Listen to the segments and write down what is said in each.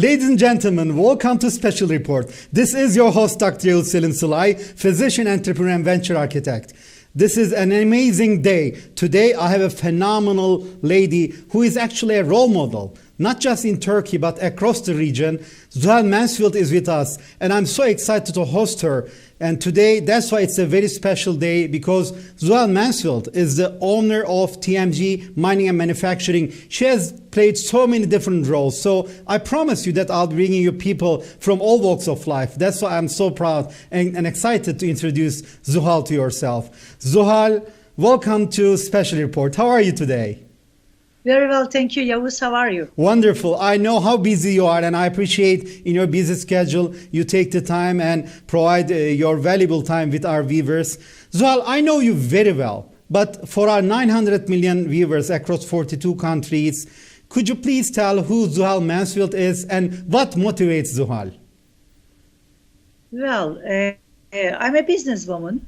Ladies and gentlemen, welcome to Special Report. This is your host, Dr. Yusuf Sulay, physician, entrepreneur, and venture architect. This is an amazing day. Today, I have a phenomenal lady who is actually a role model, not just in Turkey, but across the region. Zuhal Mansfield is with us, and I'm so excited to host her. And today, that's why it's a very special day, because Zuhal Mansfield is the owner of TMG Mining and Manufacturing. She has played so many different roles. So I promise you that I'll be bringing you people from all walks of life. That's why I'm so proud and excited to introduce Zuhal to yourself. Zuhal, welcome to Special Report. How are you today? Very well, thank you, Yavuz. How are you? Wonderful. I know how busy you are, and I appreciate in your busy schedule you take the time and provide your valuable time with our viewers. Zuhal, I know you very well, but for our 900 million viewers across 42 countries, could you please tell who Zuhal Mansfield is and what motivates Zuhal? Well, I'm a businesswoman.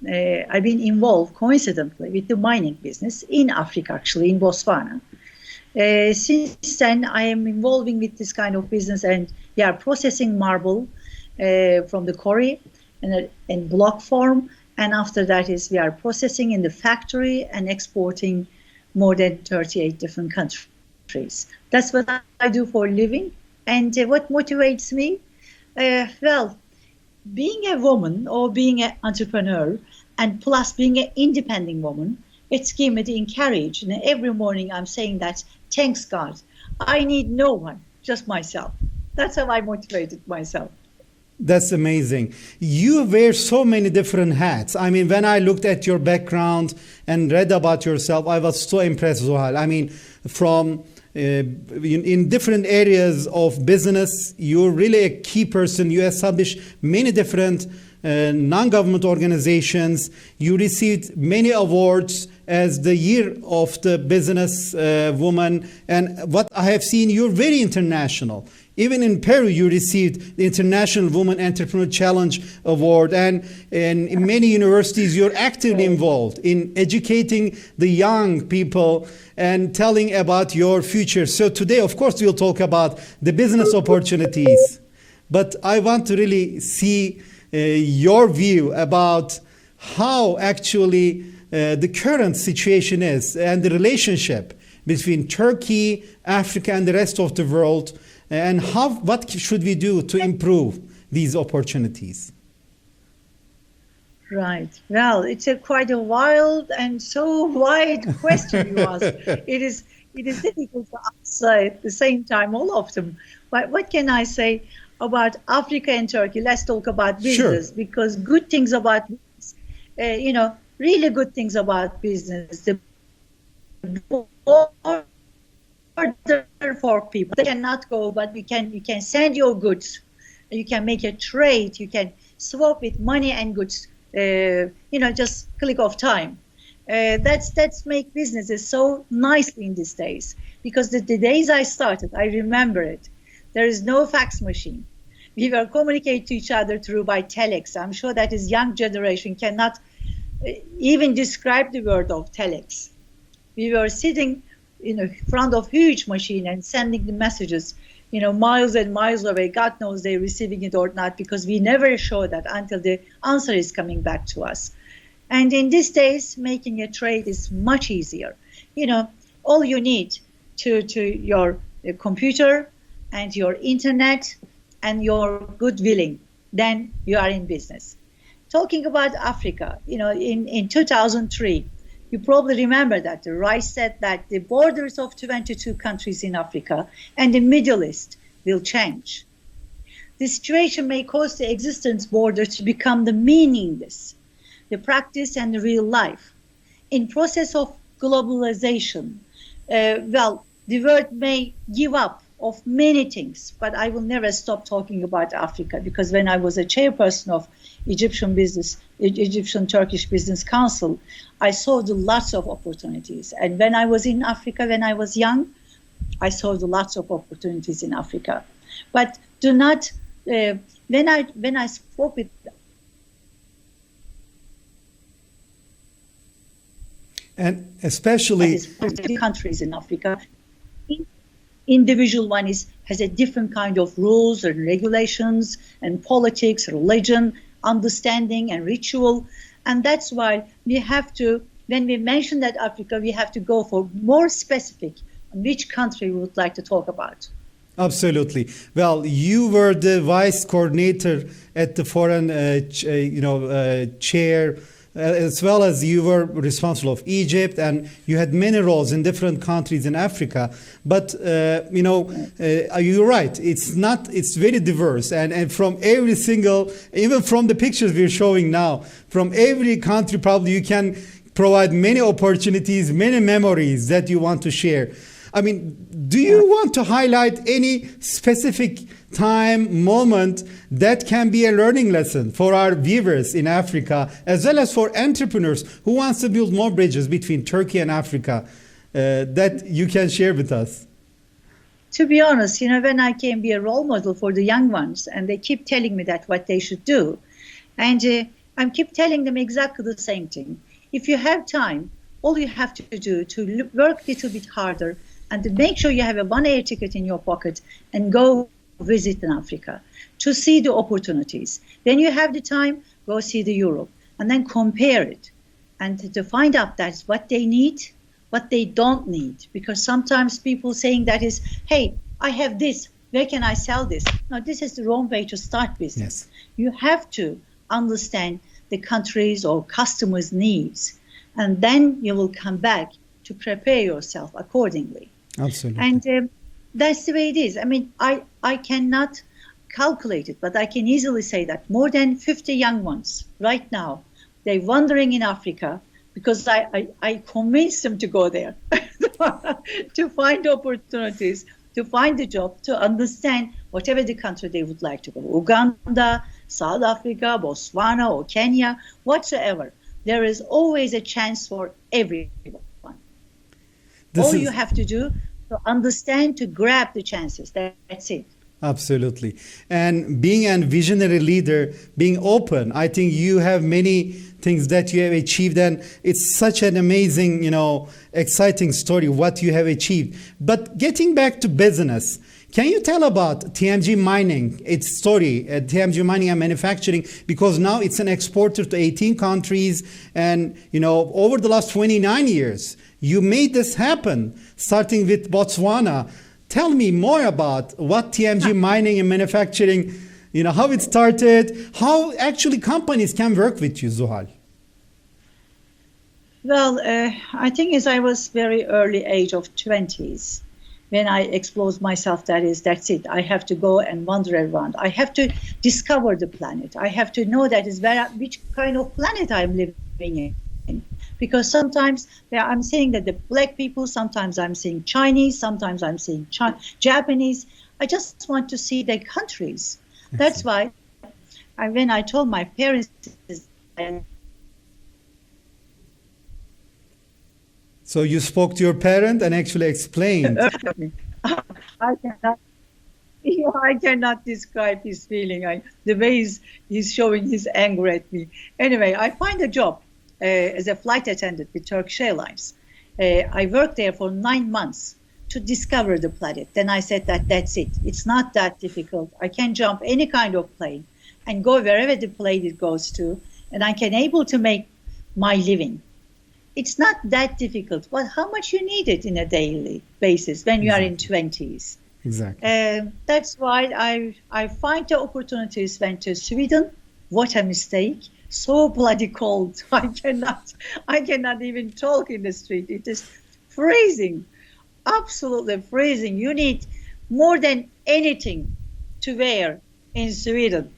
I've been involved coincidentally with the mining business in Africa, actually, in Botswana. Since then, I am involving with this kind of business, and we are processing marble from the quarry in block form, and after that we are processing in the factory and exporting more than 38 different countries. That's what I do for a living. And what motivates me? Well, being a woman or being an entrepreneur, and plus being an independent woman, it's given me the courage. And every morning I'm saying that, thanks God, I need no one, just myself. That's how I motivated myself. That's amazing. You wear so many different hats. I mean, when I looked at your background and read about yourself, I was so impressed, Zuhal. I mean, from in different areas of business, you're really a key person. You establish many different non-government organizations. You received many awards as the year of the business woman. And what I have seen, you're very international. Even in Peru, you received the International Woman Entrepreneur Challenge Award. And in many universities, you're actively involved in educating the young people and telling about your future. So today, of course, we'll talk about the business opportunities. But I want to really see your view about how actually the current situation is and the relationship between Turkey, Africa, and the rest of the world, and what should we do to improve these opportunities? Right. Well, it's quite a wild and so wide question you ask. It is difficult to answer at the same time, all of them. But what can I say about Africa and Turkey? Let's talk about business, sure. Because good things about business, really good things about business. The border for people, they cannot go, but you can send your goods, you can make a trade, you can swap with money and goods, just click of time. That's make businesses so nicely in these days, because the days I started, I remember it. There is no fax machine. We were communicate to each other by telex. I'm sure that is young generation cannot even describe the word of telex. We were sitting in front of huge machine and sending the messages, miles and miles away. God knows they're receiving it or not, because we never show that until the answer is coming back to us. And in these days, making a trade is much easier. All you need to your computer and your internet and your good willing, then you are in business. Talking about Africa, in 2003, you probably remember that the Rice said that the borders of 22 countries in Africa and the Middle East will change. The situation may cause the existence borders to become the meaningless, the practice and the real life. In process of globalization, the world may give up of many things, but I will never stop talking about Africa, because when I was a chairperson of Egyptian Turkish Business Council, I saw lots of opportunities. And when I was in Africa, when I was young, I saw lots of opportunities in Africa. But do not, when I spoke with and especially countries in Africa, individual one has a different kind of rules and regulations and politics, religion, understanding and ritual. And that's why we have to, when we mention that Africa, we have to go for more specific on which country we would like to talk about. Absolutely. Well, you were the vice coordinator at the foreign, chair, as well as you were responsible of Egypt, and you had many roles in different countries in Africa. But you're right. It's very diverse, and from every single, even from the pictures we're showing now, from every country, probably you can provide many opportunities, many memories that you want to share. I mean, do you want to highlight any specific time, moment that can be a learning lesson for our viewers in Africa, as well as for entrepreneurs who wants to build more bridges between Turkey and Africa, that you can share with us? To be honest, when I can be a role model for the young ones, and they keep telling me that what they should do, and I keep telling them exactly the same thing. If you have time, all you have to do to work a little bit harder and to make sure you have a one-air ticket in your pocket and go visit in Africa to see the opportunities. Then you have the time, go see the Europe, and then compare it and to find out that's what they need, what they don't need. Because sometimes people saying that is, hey, I have this, where can I sell this? No, this is the wrong way to start business. Yes. You have to understand the country's or customers' needs, and then you will come back to prepare yourself accordingly. Absolutely. And that's the way it is. I mean, I cannot calculate it, but I can easily say that more than 50 young ones right now, they're wandering in Africa because I convinced them to go there to find opportunities, to find a job, to understand whatever the country they would like to go. Uganda, South Africa, Botswana, or Kenya, whatsoever. There is always a chance for everyone. All you have to do to understand, to grab the chances. That's it. Absolutely. And being a visionary leader, being open, I think you have many things that you have achieved, and it's such an amazing, exciting story what you have achieved. But getting back to business, can you tell about TMG Mining, its story, TMG Mining and Manufacturing, because now it's an exporter to 18 countries, and over the last 29 years, you made this happen, starting with Botswana. Tell me more about what TMG Mining and Manufacturing, how it started, how actually companies can work with you, Zuhal. Well, I think as I was very early age of 20s, when I exposed myself, that's it. I have to go and wander around. I have to discover the planet. I have to know which kind of planet I'm living in. Because sometimes I'm saying that the black people, sometimes I'm seeing Chinese, sometimes I'm seeing Japanese. I just want to see their countries. That's why when I told my parents... So you spoke to your parent and actually explained. I cannot describe his feeling. The way he's showing his anger at me. Anyway, I find a job as a flight attendant with Turkish Airlines. I worked there for 9 months to discover the planet. Then I said that's it. It's not that difficult. I can jump any kind of plane and go wherever the plane it goes to, and I can able to make my living. It's not that difficult. But how much you need it in a daily basis when you are in 20s? Exactly. That's why I find the opportunities. Went to Sweden. What a mistake. So bloody cold. I cannot even talk in the street. It is freezing, absolutely freezing. You need more than anything to wear in Sweden.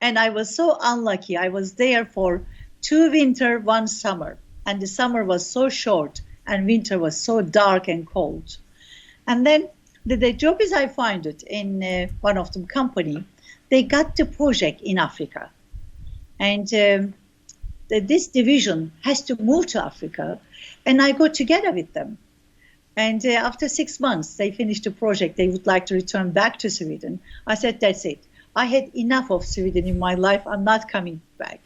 And I was so unlucky. I was there for 2 winters, 1 summer. And the summer was so short and winter was so dark and cold. And then the job is I find it in one of the company. They got the project in Africa. And this division has to move to Africa, and I go together with them. And after 6 months, they finished the project. They would like to return back to Sweden. I said, that's it. I had enough of Sweden in my life. I'm not coming back.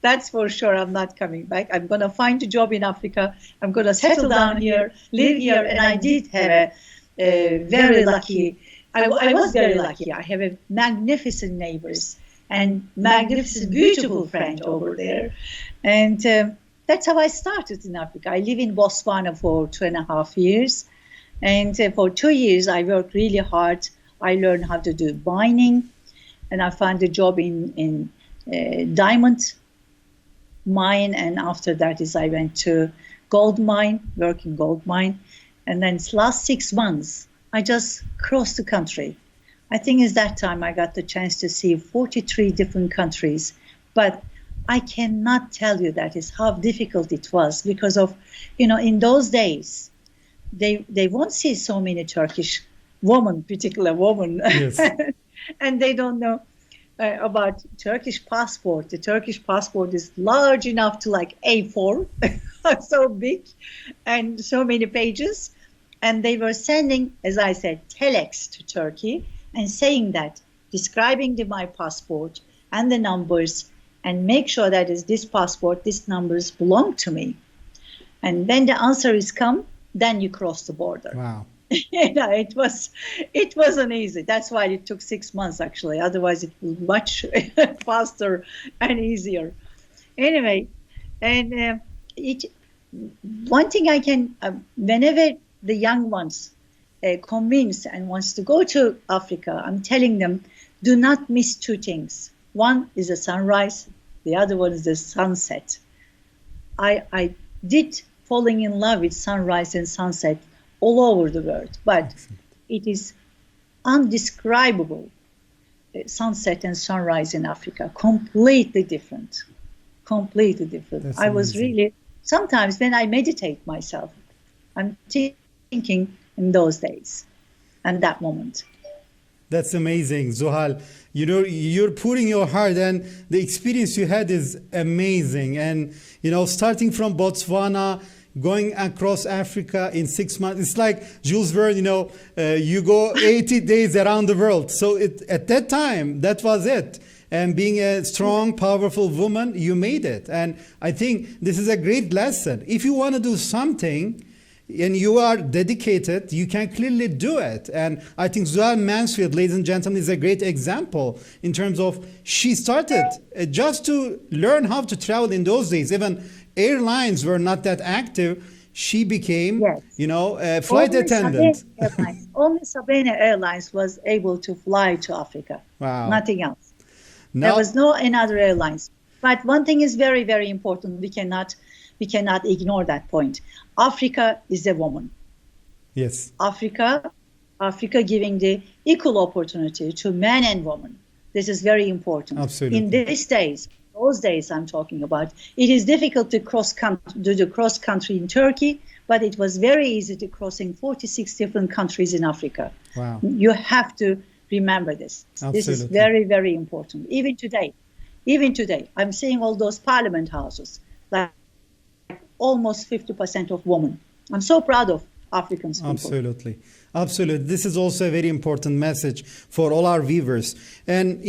That's for sure. I'm not coming back. I'm going to find a job in Africa. I'm going to settle down here, live here. And I did have very lucky. I was very lucky. I have a magnificent neighbors and magnificent, beautiful friend over there. And that's how I started in Africa. I live in Botswana for 2.5 years. And for 2 years, I worked really hard. I learned how to do mining. And I found a job in diamond mine. And after that I went to gold mine, working gold mine. And then last 6 months, I just crossed the country. I think it's that time I got the chance to see 43 different countries. But I cannot tell you that is how difficult it was because of, in those days, they won't see so many Turkish women, particular women. Yes. And they don't know about Turkish passport. The Turkish passport is large enough to like A4, so big, and so many pages. And they were sending, as I said, telex to Turkey and saying that, describing my passport and the numbers, and make sure that is this passport, these numbers belong to me. And when the answer is come, then you cross the border. Wow. It wasn't easy. That's why it took 6 months actually. Otherwise it was much faster and easier. Anyway, and one thing I can, whenever the young ones convinced and wants to go to Africa, I'm telling them, do not miss two things. One is the sunrise, the other one is the sunset. I did falling in love with sunrise and sunset all over the world, but it is undescribable sunset and sunrise in Africa. Completely different. That's I was amazing. really, sometimes when I meditate myself, I'm thinking in those days and that moment. That's amazing, Zuhal. You're putting your heart, and the experience you had is amazing. And, starting from Botswana, going across Africa in 6 months, it's like Jules Verne, you go 80 days around the world. So at that time, that was it. And being a strong, powerful woman, you made it. And I think this is a great lesson. If you want to do something, and you are dedicated, you can clearly do it. And I think Zuhal Mansfield, ladies and gentlemen, is a great example in terms of she started just to learn how to travel in those days. Even airlines were not that active. She became, a flight attendant. Only Sabena Airlines was able to fly to Africa. Wow. Nothing else. There was no another airlines. But one thing is very, very important. We cannot ignore that point. Africa is a woman. Yes. Africa giving the equal opportunity to men and women. This is very important. Absolutely. In these days, those days I'm talking about, it is difficult to do the cross country in Turkey, but it was very easy to cross in 46 different countries in Africa. Wow. You have to remember this. Absolutely. This is very, very important. Even today, I'm seeing all those parliament houses, like almost 50% of women. I'm so proud of Africans people. Absolutely. This is also a very important message for all our viewers. And,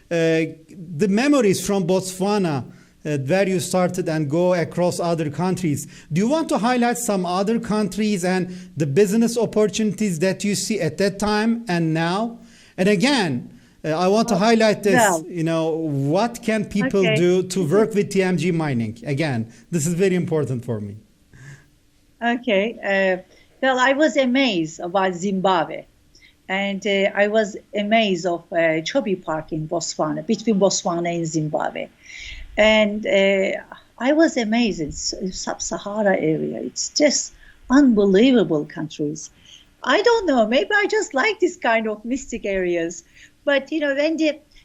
the memories from Botswana, where you started and go across other countries. Do you want to highlight some other countries and the business opportunities that you see at that time and now? And again, I want to highlight this, what can people do to work with TMG Mining? Again, this is very important for me. Okay. Well, I was amazed about Zimbabwe. And I was amazed of Chobe Park in Botswana, between Botswana and Zimbabwe. And I was amazed in Sub-Sahara area. It's just unbelievable countries. I don't know, maybe I just like this kind of mystic areas. But,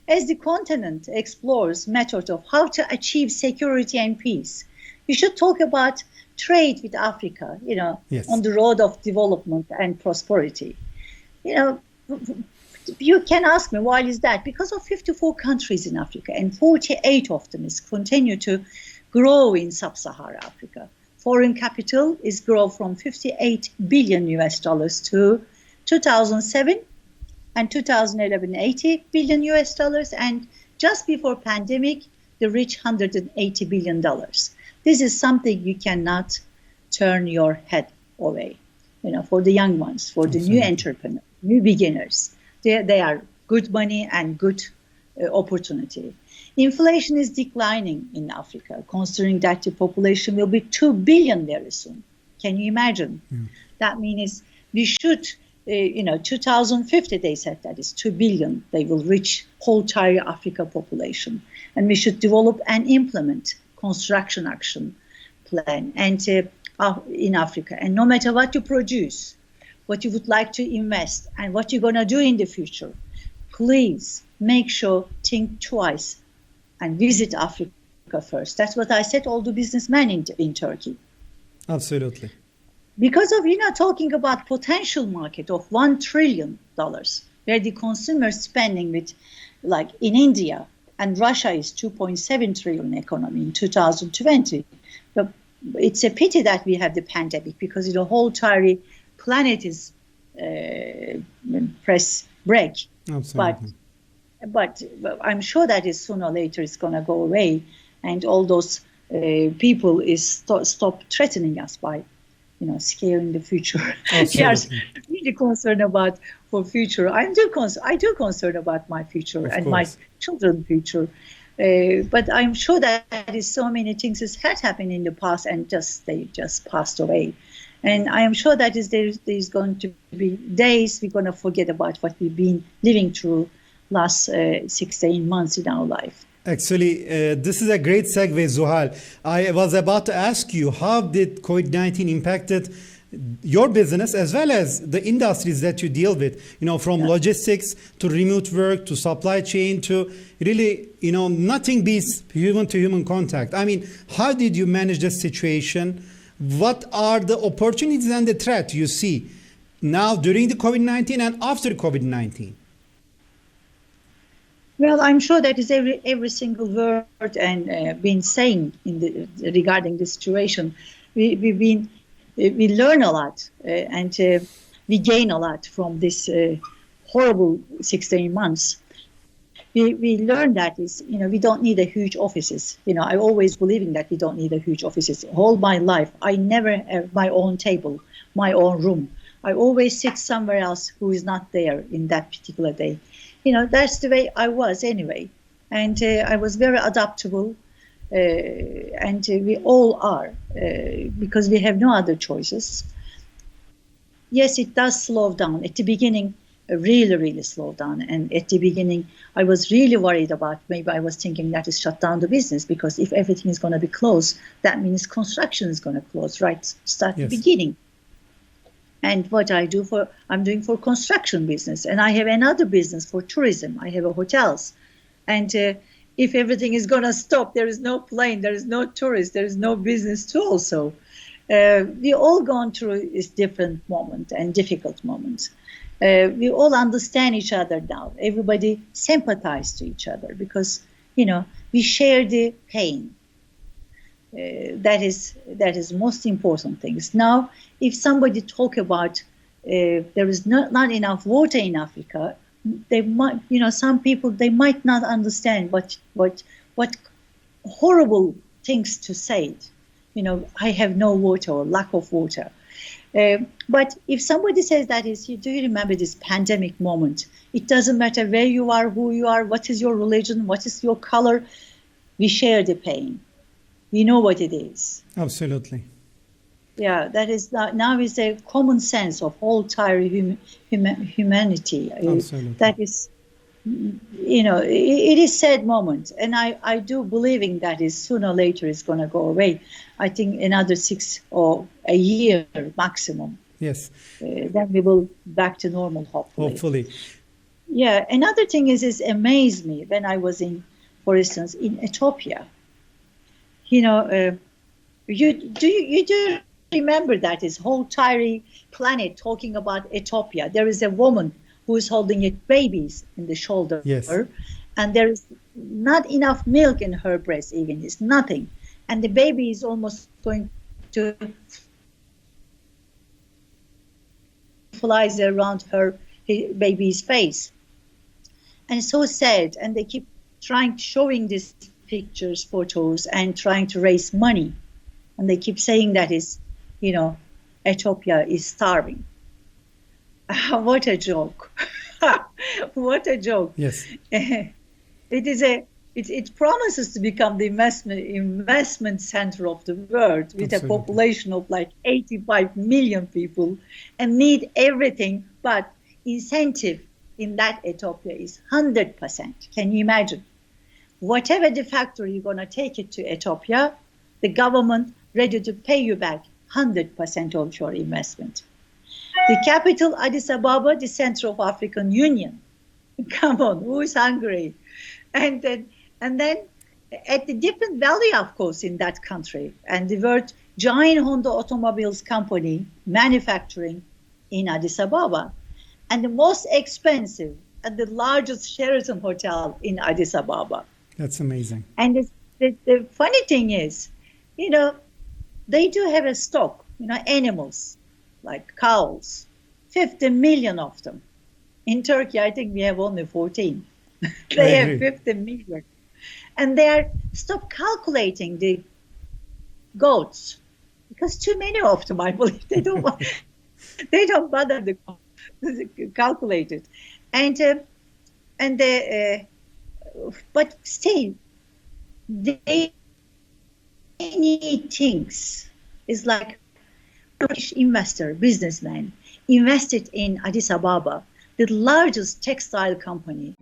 as the continent explores methods of how to achieve security and peace, you should talk about trade with Africa, Yes. on the road of development and prosperity. You can ask me, why is that? Because of 54 countries in Africa, and 48 of them continue to grow in Sub-Saharan Africa. Foreign capital is grow from $58 billion to 2007 and 2011, $80 billion, and just before pandemic, they reached $180 billion. This is something you cannot turn your head away. for the young ones, for the new Absolutely. entrepreneurs, new beginners. They are good money and good opportunity. Inflation is declining in Africa, considering that the population will be 2 billion very soon. Can you imagine? That means we should, 2050, they said that is 2 billion. They will reach whole entire Africa population. And we should develop and implement construction action plan and in Africa. And no matter what you produce, what you would like to invest, and what you're going to do in the future, please make sure, think twice, and visit Africa first. That's what I said all the businessmen in Turkey. Absolutely. Because of, talking about potential market of $1 trillion, where the consumer spending with, like in India, and Russia is 2.7 trillion economy in 2020. But it's a pity that we have the pandemic, because the whole entire planet is press break. Absolutely. But I'm sure that is sooner or later it's going to go away, and all those people is stop threatening us by, scaring the future. We are really concerned about for future. I do concerned about my future and my children's future. But I'm sure that is so many things that had happened in the past, and they just passed away. And I am sure that there's going to be days we're going to forget about what we've been living through last 16 months in our life. Actually, this is a great segue, Zuhal. I was about to ask you, how did COVID-19 impacted your business as well as the industries that you deal with, from logistics to remote work to supply chain to really, nothing beats human-to-human contact. I mean, how did you manage this situation? What are the opportunities and the threat you see now during the COVID-19 and after COVID-19? Well, I'm sure that is every single word and been saying regarding the situation. We learn a lot and we gain a lot from this horrible 16 months. We learn that we don't need a huge offices. I always believing that we don't need a huge offices. All my life, I never have my own table, my own room. I always sit somewhere else who is not there in that particular day. That's the way I was anyway. And I was very adaptable. And we all are, because we have no other choices. Yes, it does slow down. At the beginning, really, really slowed down. And at the beginning, I was really worried about, maybe I was thinking that is shut down the business, because if everything is going to be closed, that means construction is going to close, right? Start the beginning. And what I'm doing for construction business. And I have another business for tourism. I have hotels. And if everything is going to stop, there is no plane, there is no tourist, there is no business too also. We all gone through this different moment and difficult moments. We all understand each other now. Everybody sympathize to each other because, we share the pain. That is most important things. Now, if somebody talk about there is not enough water in Africa, they might, some people, they might not understand what horrible things to say. I have no water or lack of water. But if somebody says that do you remember this pandemic moment? It doesn't matter where you are, who you are, what is your religion, what is your color. We share the pain. We know what it is. Absolutely. Yeah, that is now is a common sense of whole entire humanity. Absolutely. That is, it is sad moment, and I do believing that is sooner or later it's going to go away. I think another 6 or a year maximum. Yes. Then we will back to normal, hopefully. Yeah. Another thing is amazed me when I was for instance, in Ethiopia. You do remember that is whole entire planet talking about Ethiopia. There is a woman who is holding babies in the shoulder. Yes. And there is not enough milk in her breast even. It's nothing. And the baby is almost going to flies around her baby's face. And it's so sad. And they keep showing these pictures, photos, and trying to raise money. And they keep saying that is, Ethiopia is starving. What a joke. What a joke. Yes. It promises to become the investment center of the world with Absolutely. a population of like 85 million people and need everything, but incentive in that Ethiopia is 100%. Can you imagine? Whatever the factory you're going to take it to Ethiopia, the government ready to pay you back 100% of your investment. The capital, Addis Ababa, the center of African Union. Come on, who is hungry? And then at the different value, of course, in that country. And the word giant Honda automobiles company manufacturing in Addis Ababa. And the most expensive and the largest Sheraton hotel in Addis Ababa. That's amazing. And the funny thing is, they do have a stock, animals like cows, 50 million of them. In Turkey, I think we have only 14. They have 50 million. And stop calculating the goats because too many of them, I believe, they don't bother to calculate it. But still, they need things. It's like Turkish investor, businessman, invested in Addis Ababa, the largest textile company.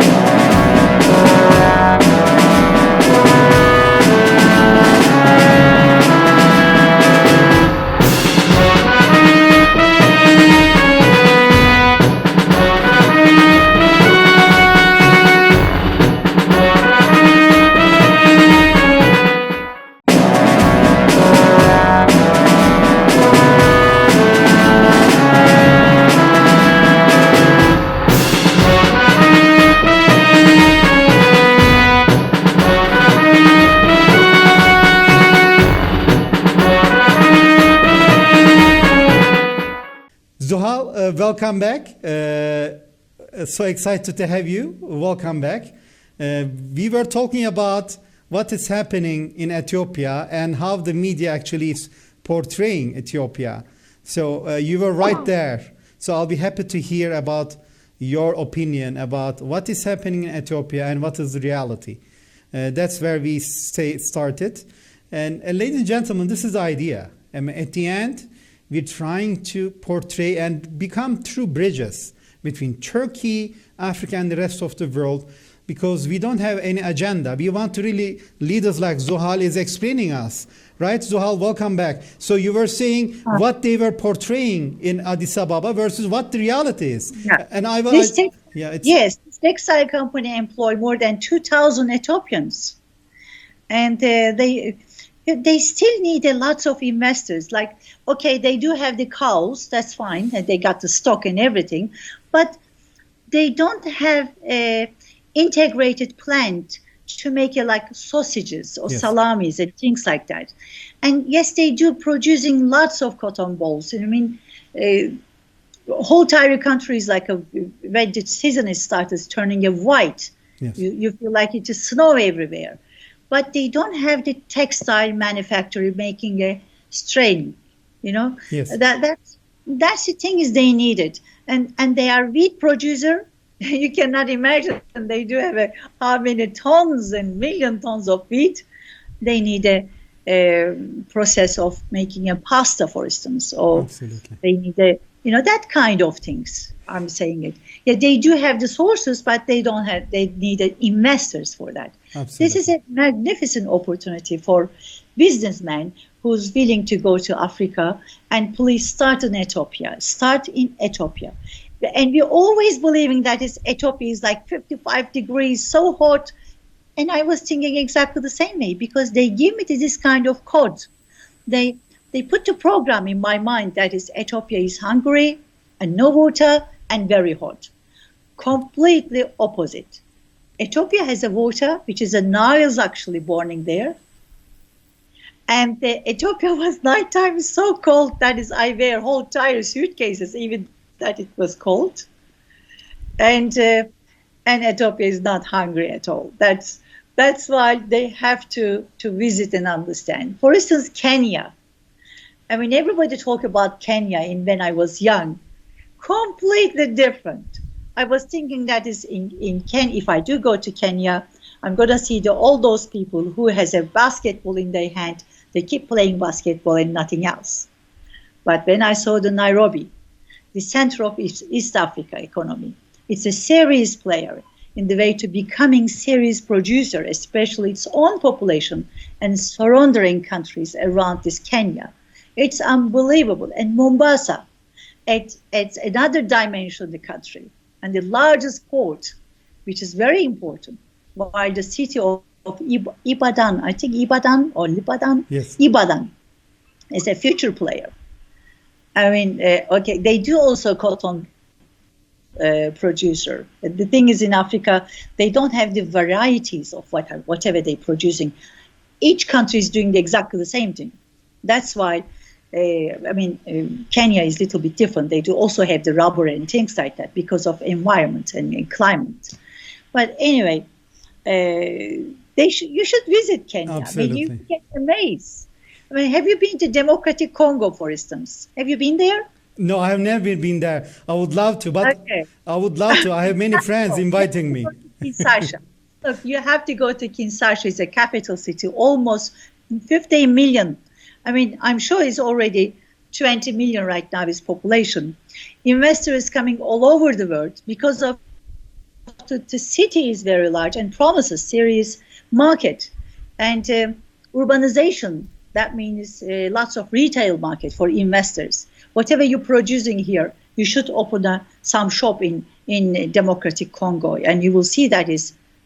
Zuhal, welcome back. So excited to have you. Welcome back. We were talking about what is happening in Ethiopia and how the media actually is portraying Ethiopia. So you were right there. So I'll be happy to hear about your opinion about what is happening in Ethiopia and what is the reality. That's where we started. And ladies and gentlemen, this is the idea. At the end, we're trying to portray and become true bridges between Turkey, Africa, and the rest of the world because we don't have any agenda. We want to really leaders like Zuhal is explaining us. Right, Zuhal, welcome back. So you were saying what they were portraying in Addis Ababa versus what the reality is. Yeah. And yes, this textile company employed more than 2,000 Ethiopians. And they still need a lot of investors. Like, okay, they do have the cows, that's fine, and they got the stock and everything, but they don't have a integrated plant to make like sausages or salamis and things like that. And yes, they do producing lots of cotton balls. I mean, whole entire country is like when the season is started, turning a white. Yes. You feel like it is snow everywhere. But they don't have the textile manufacturer making a strain, Yes. That's the thing is they need it. And they are wheat producer. You cannot imagine. They do have how many tons and million tons of wheat. They need a process of making a pasta, for instance, or Absolutely. they need that kind of things. I'm saying it. Yeah, they do have the sources, but they don't have. They need investors for that. Absolutely. This is a magnificent opportunity for businessmen who's willing to go to Africa and please start in Ethiopia. Start in Ethiopia. And we're always believing that Ethiopia is like 55 degrees, so hot. And I was thinking exactly the same way because they give me this kind of code. They put the program in my mind that Ethiopia is hungry and no water and very hot. Completely opposite. Ethiopia has a water, which is a Nile's actually burning there. And Ethiopia was nighttime so cold that I wear whole entire suitcases, even that it was cold. And Ethiopia is not hungry at all. That's why they have to visit and understand. For instance, Kenya. I mean, everybody talk about Kenya when I was young. Completely different. I was thinking that is in Kenya. If I do go to Kenya, I'm going to see all those people who has a basketball in their hand. They keep playing basketball and nothing else. But when I saw the Nairobi, the center of East Africa economy, it's a serious player in the way to becoming serious producer, especially its own population and surrounding countries around this Kenya. It's unbelievable. And Mombasa, it's another dimension of the country and the largest port, which is very important, while the city of Ibadan, I think Ibadan or Libadan, yes. Ibadan is a future player. I mean, okay, they do also cotton producer. The thing is, in Africa, they don't have the varieties of whatever they're producing. Each country is doing exactly the same thing. That's why, Kenya is a little bit different. They do also have the rubber and things like that because of environment and climate. But anyway, you should visit Kenya. Absolutely. I mean, you get amazed. I mean, have you been to Democratic Congo, for instance? Have you been there? No, I have never been there. I would love to, but okay. I would love to. I have many friends inviting me. Kinshasa. Look, you have to go to Kinshasa. It's a capital city, almost 15 million. I mean, I'm sure it's already 20 million right now, its population. Investors coming all over the world because of the city is very large and promises serious market. And urbanization, that means lots of retail market for investors. Whatever you're producing here, you should open some shop in Democratic Congo, and you will see that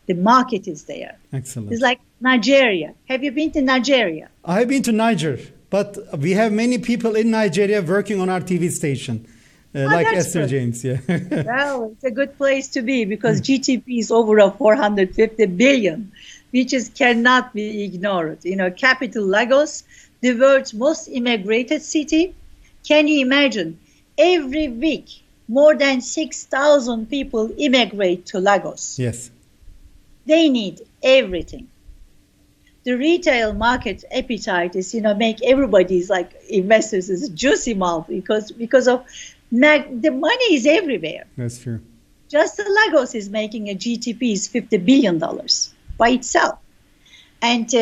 the market is there. Excellent. It's like Nigeria. Have you been to Nigeria? I have been to Niger, but we have many people in Nigeria working on our TV station, like Esther good. James. Yeah. Well, it's a good place to be because GDP is over 450 billion, which cannot be ignored. You know, capital Lagos, the world's most immigrated city. Can you imagine? Every week, more than 6,000 people immigrate to Lagos. Yes. They need everything. The retail market appetite is, make everybody's like investors is juicy mouth because of the money is everywhere. That's true. Just Lagos is making a GDP is $50 billion by itself. And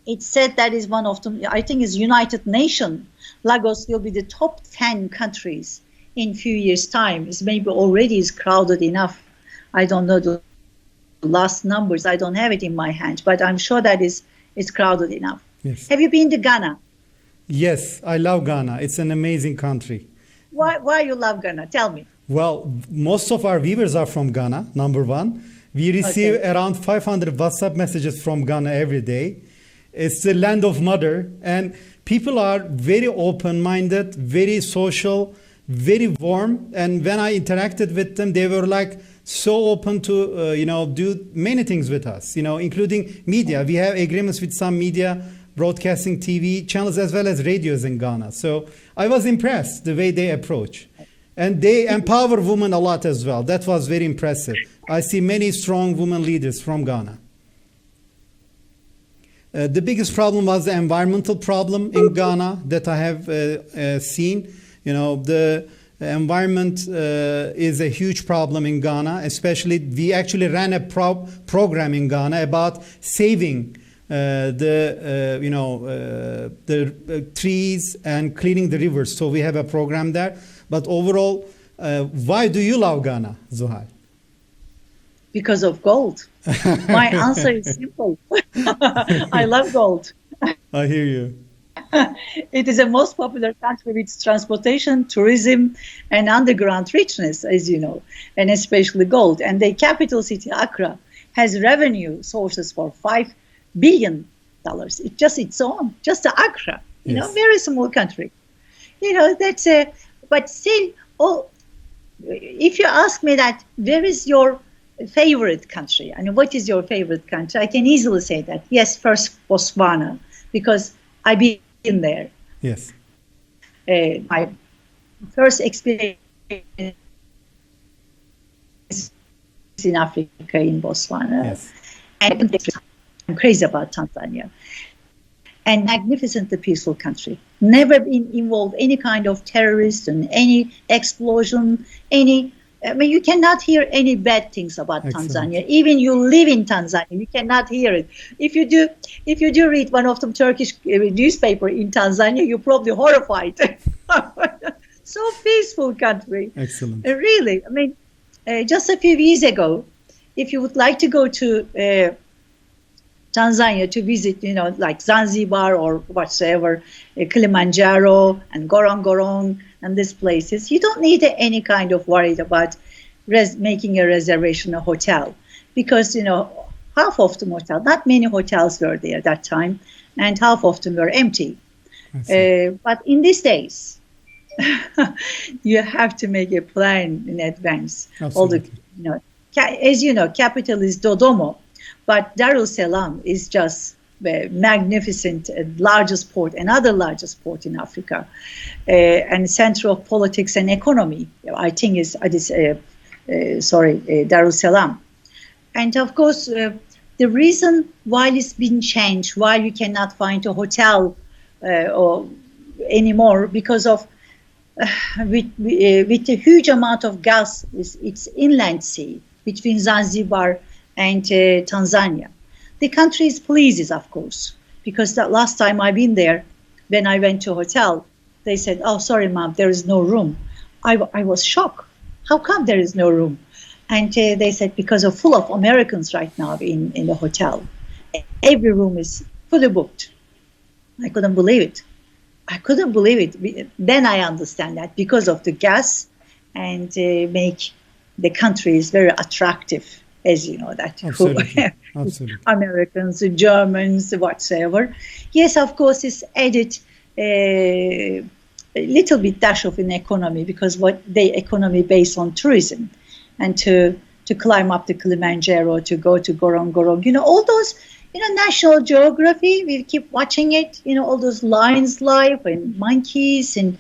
it's said that is one of them, I think is United Nations. Lagos will be the top 10 countries in few years' time. It's maybe already is crowded enough. I don't know the last numbers. I don't have it in my hand, but I'm sure that it's crowded enough. Yes. Have you been to Ghana? Yes, I love Ghana. It's an amazing country. Why you love Ghana? Tell me. Well, most of our viewers are from Ghana, number one. We receive around 500 WhatsApp messages from Ghana every day. It's the land of mother, and people are very open-minded, very social, very warm. And when I interacted with them, they were like so open to, do many things with us, including media. We have agreements with some media, broadcasting TV channels, as well as radios in Ghana. So I was impressed the way they approach. And they empower women a lot as well. That was very impressive. I see many strong women leaders from Ghana. The biggest problem was the environmental problem in Ghana that I have seen. The environment is a huge problem in Ghana. Especially, we actually ran a program in Ghana about saving the trees and cleaning the rivers. So we have a program there. But overall, why do you love Ghana, Zuhal? Because of gold. My answer is simple. I love gold. I hear you. It is the most popular country with transportation, tourism, and underground richness, as you know, and especially gold. And the capital city, Accra, has revenue sources for $5 billion. It's just its own, just the Accra, very small country. That's a, but still, if you ask me that, where is your favorite country? What is your favorite country? I can easily say that. Yes, first Botswana, because I've been there. Yes. My first experience in Africa, in Botswana. Yes. And I'm crazy about Tanzania. and magnificently peaceful country. Never been involved any kind of terrorist and any explosion, you cannot hear any bad things about Excellent. Tanzania. Even you live in Tanzania, you cannot hear it. If you do read one of the Turkish newspaper in Tanzania, you're probably horrified. So peaceful country. Excellent. Really, just a few years ago, if you would like to go to Tanzania to visit, like Zanzibar or whatsoever, Kilimanjaro and Gorongorong and these places, you don't need any kind of worry about making a reservation, a hotel, because, half of the hotel, not many hotels were there at that time, and half of them were empty. But in these days, you have to make a plan in advance. Absolutely. As you know, capital is Dodoma. But Dar es Salaam is just magnificent, largest port, another largest port in Africa, and center of politics and economy. I think is Dar es Salaam. And of course, the reason why it's been changed, why you cannot find a hotel or anymore, because of with the huge amount of gas, it's inland sea between Zanzibar and Tanzania. The country is pleased, of course, because that last time I've been there, when I went to a hotel, they said, "Oh, sorry, ma'am, there is no room." I was shocked. How come there is no room? And they said, because of full of Americans right now in the hotel. Every room is fully booked. I couldn't believe it. Then I understand that because of the gas and make the country is very attractive. As you know that. Absolutely. Absolutely. Americans, Germans, whatsoever. Yes, of course, it's added a little bit dash of an economy, because the economy based on tourism, and to climb up the Kilimanjaro, to go to Gorongorong, all those, National Geography, we keep watching it, all those lions life and monkeys and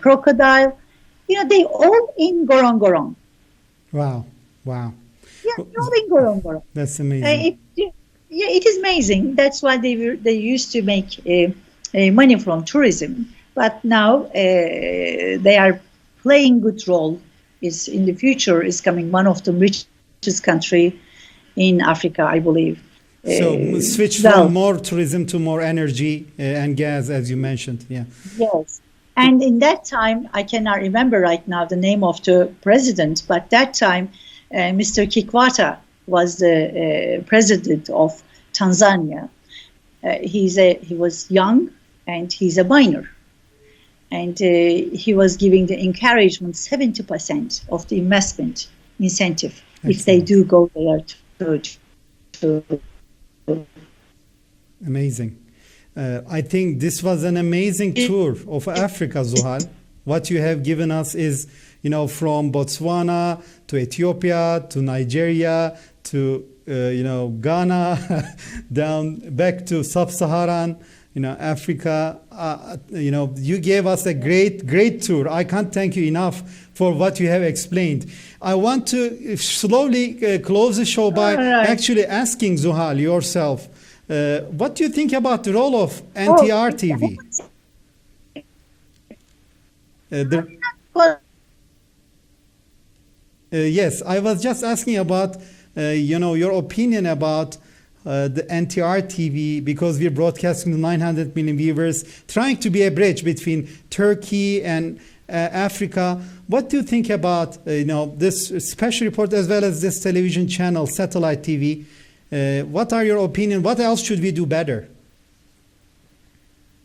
crocodile, they all in Gorongorong. Wow. Wow. Yeah, in Gorongorong. That's amazing. It is amazing. That's why they used to make money from tourism, but now they are playing good role. Is in the future is coming one of the richest country in Africa, I believe. So switch from more tourism to more energy and gas, as you mentioned. Yeah. Yes. And in that time, I cannot remember right now the name of the president, but that time, Mr. Kikwete was the president of Tanzania. He was young, and he's a miner. And he was giving the encouragement 70% of the investment incentive. Excellent. If they do go there to Amazing. I think this was an amazing tour of Africa, Zuhal. What you have given us is, from Botswana to Ethiopia to Nigeria to, Ghana, down back to Sub-Saharan, Africa. You gave us a great tour. I can't thank you enough for what you have explained. I want to slowly close the show by actually asking Zuhal yourself, what do you think about the role of NTR TV? Yes, I was just asking about, your opinion about the NTR TV, because we're broadcasting to 900 million viewers, trying to be a bridge between Turkey and Africa. What do you think about, this special report as well as this television channel, satellite TV? What are your opinion? What else should we do better?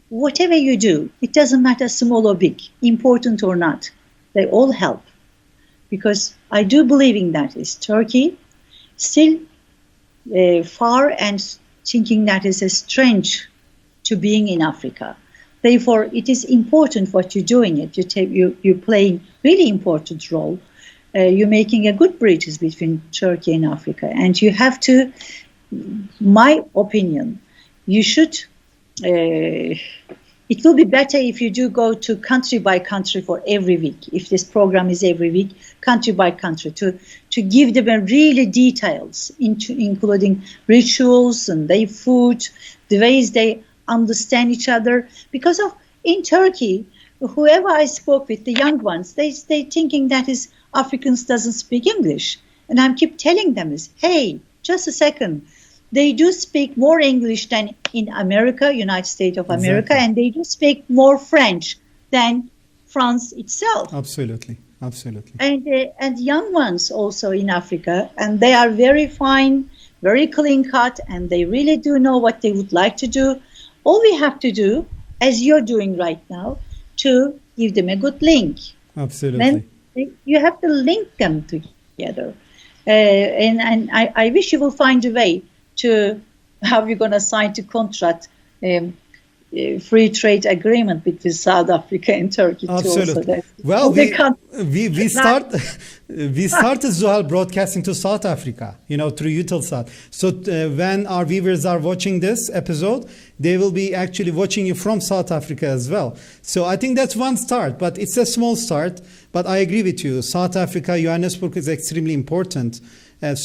Whatever you do, it doesn't matter small or big, important or not. They all help. Because I do believe in that is Turkey still far and thinking that is a strange to being in Africa. Therefore, it is important what you're doing. You're playing really important role. You're making a good bridges between Turkey and Africa, and you have to. My opinion, you should it will be better if you do go to country by country for every week. If this program is every week, country by country, to give them really details, including rituals and their food, the ways they understand each other. Because in Turkey, whoever I spoke with, the young ones, they thinking that is Africans doesn't speak English. And I keep telling them is, hey, just a second. They do speak more English than in America, United States of America, and they do speak more French than France itself. Absolutely, absolutely. And young ones also in Africa, and they are very fine, very clean cut, and they really do know what they would like to do. All we have to do, as you're doing right now, to give them a good link. Absolutely. Then you have to link them together. And I wish you will find a way to how you're going to sign the contract, free trade agreement between South Africa and Turkey. Absolutely. Too, well, we started Zuhal broadcasting to South Africa, through Eutelsat. So when our viewers are watching this episode, they will be actually watching you from South Africa as well. So I think that's one start, but it's a small start. But I agree with you. South Africa, Johannesburg is extremely important. And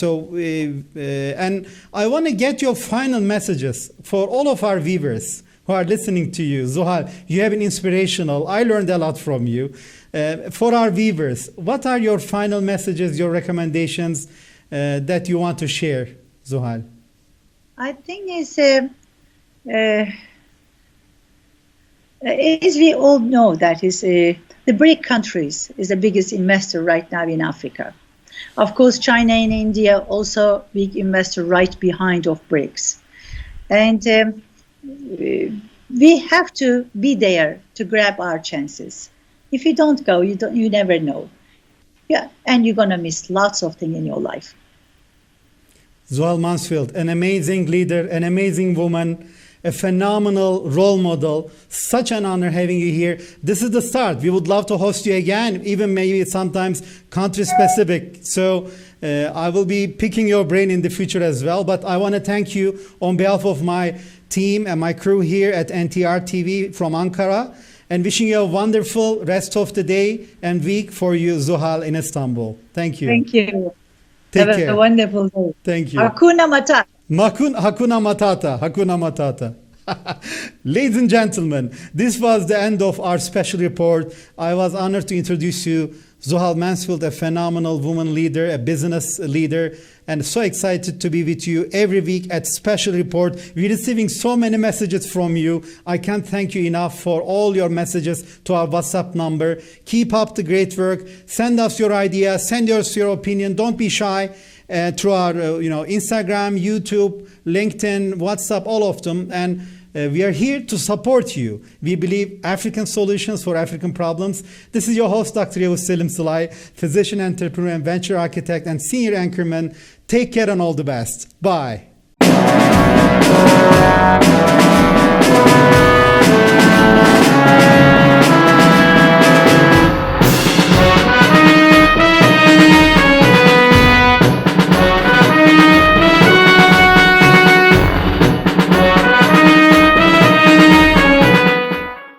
I want to get your final messages for all of our viewers who are listening to you. Zuhal, you have been inspirational. I learned a lot from you. For our viewers, what are your final messages, your recommendations that you want to share, Zuhal? I think as we all know, that is the BRIC countries is the biggest investor right now in Africa. Of course, China and India also big investor right behind of BRICS. And we have to be there to grab our chances. If you don't go, you never know. Yeah, and you're going to miss lots of things in your life. Zuhal Mansfield, an amazing leader, an amazing woman, a phenomenal role model. Such an honor having you here. This is the start. We would love to host you again, even maybe sometimes country specific. So I will be picking your brain in the future as well. But I want to thank you on behalf of my team and my crew here at NTR TV from Ankara, and wishing you a wonderful rest of the day and week for you, Zuhal, in Istanbul. Thank you. Thank you. Take Have care. a wonderful day. Thank you. Hakuna Matata. Hakuna Matata. Hakuna Matata. Ladies and gentlemen, this was the end of our special report. I was honored to introduce you Zuhal Mansfield, a phenomenal woman leader, a business leader, and so excited to be with you every week at Special Report. We're receiving so many messages from you. I can't thank you enough for all your messages to our WhatsApp number. Keep up the great work. Send us your ideas. Send us your opinion. Don't be shy. Through our Instagram, YouTube, LinkedIn, WhatsApp, all of them. And we are here to support you. We believe African solutions for African problems. This is your host, Dr. Yavuz Selim Sulay, physician, entrepreneur, and venture architect, and senior anchorman. Take care and all the best. Bye.